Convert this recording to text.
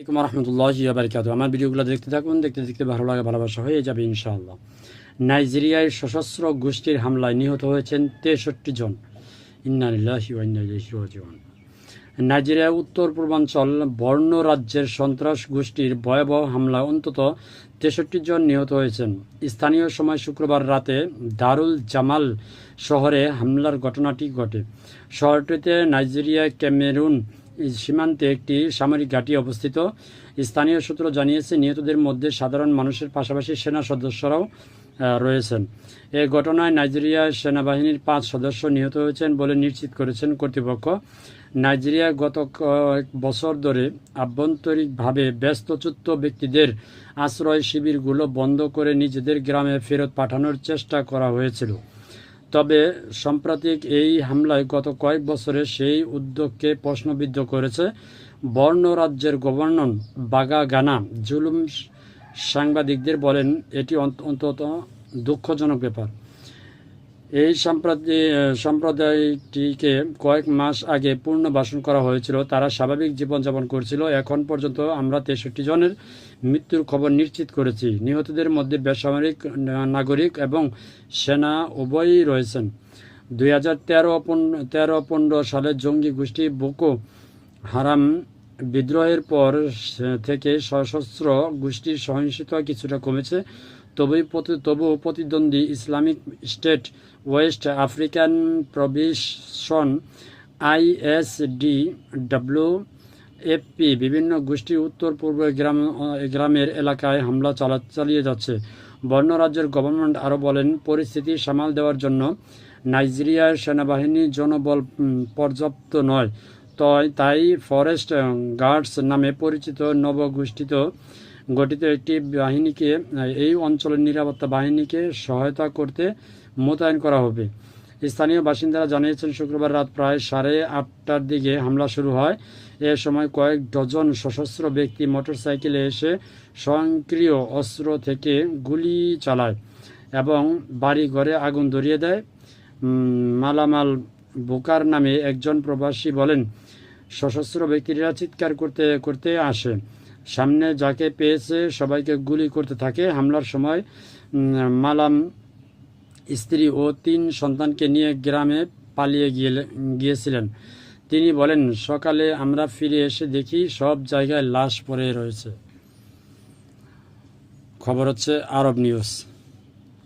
আসসালামু আলাইকুম রহমতুল্লাহি ওয়া বারাকাতুহু। আমার ভিডিওগুলো দেখতে থাকুন, দেখতে দেখতে ভালো লাগে, ভালোবাসা হয়ে যাবে ইনশাআল্লাহ। নাইজেরিয়ায় সশস্ত্র গোষ্ঠীর হামলায় নিহত হয়েছেন 63 জন। ইন্না লিল্লাহি ওয়া ইন্না ইলাইহি রাজিউন। নাইজেরিয়ার উত্তর পূর্বাঞ্চল বর্নো রাজ্যের সন্ত্রাস গোষ্ঠীর ভয়াবহ হামলায় অন্তত 63 জন নিহত হয়েছেন। স্থানীয় সময় শুক্রবার রাতে দারুল জামাল শহরে হামলার ঘটনাটি ঘটে। শহরটিতে নাইজেরিয়া ক্যামেরুন সীমান্তে একটি সামরিক ঘাঁটি অবস্থিত। স্থানীয় সূত্র জানিয়েছে, নিহতদের মধ্যে সাধারণ মানুষের পাশাপাশি সেনা সদস্যরাও রয়েছেন। এ ঘটনায় নাইজেরিয়ার সেনাবাহিনীর 5 সদস্য নিহত হয়েছেন বলে নিশ্চিত করেছেন কর্তৃপক্ষ। নাইজেরিয়া গত কয়েক বছর ধরে আভ্যন্তরীণভাবে ব্যস্তচ্যুত ব্যক্তিদের আশ্রয় শিবিরগুলো বন্ধ করে নিজেদের গ্রামে ফেরত পাঠানোর চেষ্টা করা হয়েছিল। তবে সাম্প্রতিক এই হামলায় গত কয়েক বছরে সেই উদ্যোগকে প্রশ্নবিদ্ধ করেছে। বর্নো রাজ্যের গভর্নর বাগা গানা জুলুম সাংবাদিকদের বলেন, এটি অন্তত দুঃখজনক ব্যাপার। এই সম্প্রদায়টিকে কয়েক মাস আগে পুনর্বাসন করা হয়েছিল। তারা স্বাভাবিক জীবনযাপন করছিল। এখন পর্যন্ত আমরা 63 জনের মৃত্যুর খবর নিশ্চিত করেছি। নিহতদের মধ্যে বেসামরিক নাগরিক এবং সেনা উভয়ই রয়েছেন। 2013-15 সালে জঙ্গি গোষ্ঠী বোকো হারাম বিদ্রোহের পর থেকে সশস্ত্র গোষ্ঠীর সহিংসতা কিছুটা কমেছে। তবুও প্রতিদ্বন্দ্বী Islamic state West African provision ISDWFP বিভিন্ন গোষ্ঠী উত্তর পূর্ব গ্রামের এলাকায় হামলা চালিয়ে যাচ্ছে। বর্নো রাজ্যের গভর্নমেন্ট আরও বলেন, পরিস্থিতি সামাল দেওয়ার জন্য নাইজেরিয়ার সেনাবাহিনীর জনবল পর্যাপ্ত নয়। তাই ফরেস্ট গার্ডস নামে পরিচিত গঠিত একটি বাহিনীকে এই অঞ্চলের নিরাপত্তা বাহিনীকে সহায়তা করতে মোতায়েন করা হবে। স্থানীয় বাসিন্দারা জানিয়েছেন, শুক্রবার রাত প্রায় 8:30টার দিকে হামলা শুরু হয়। এ সময় কয়েক ডজন সশস্ত্র ব্যক্তি মোটরসাইকেলে এসে স্বয়ংক্রিয় অস্ত্র থেকে গুলি চালায় এবং বাড়ি ঘরে আগুন ধরিয়ে দেয়। মালামাল বোকার নামে একজন প্রবাসী বলেন, সশস্ত্র ব্যক্তিরা চিৎকার করতে করতে আসে, সামনে যাকে পেয়েছে সবাইকে গুলি করতে থাকে। হামলার সময় মালাম স্ত্রী ও 3 সন্তানকে নিয়ে গ্রামে পালিয়ে গিয়েছিলেন। তিনি বলেন, সকালে আমরা ফিরে এসে দেখি সব জায়গায় লাশ পড়ে রয়েছে। খবর হচ্ছে আরব নিউজ।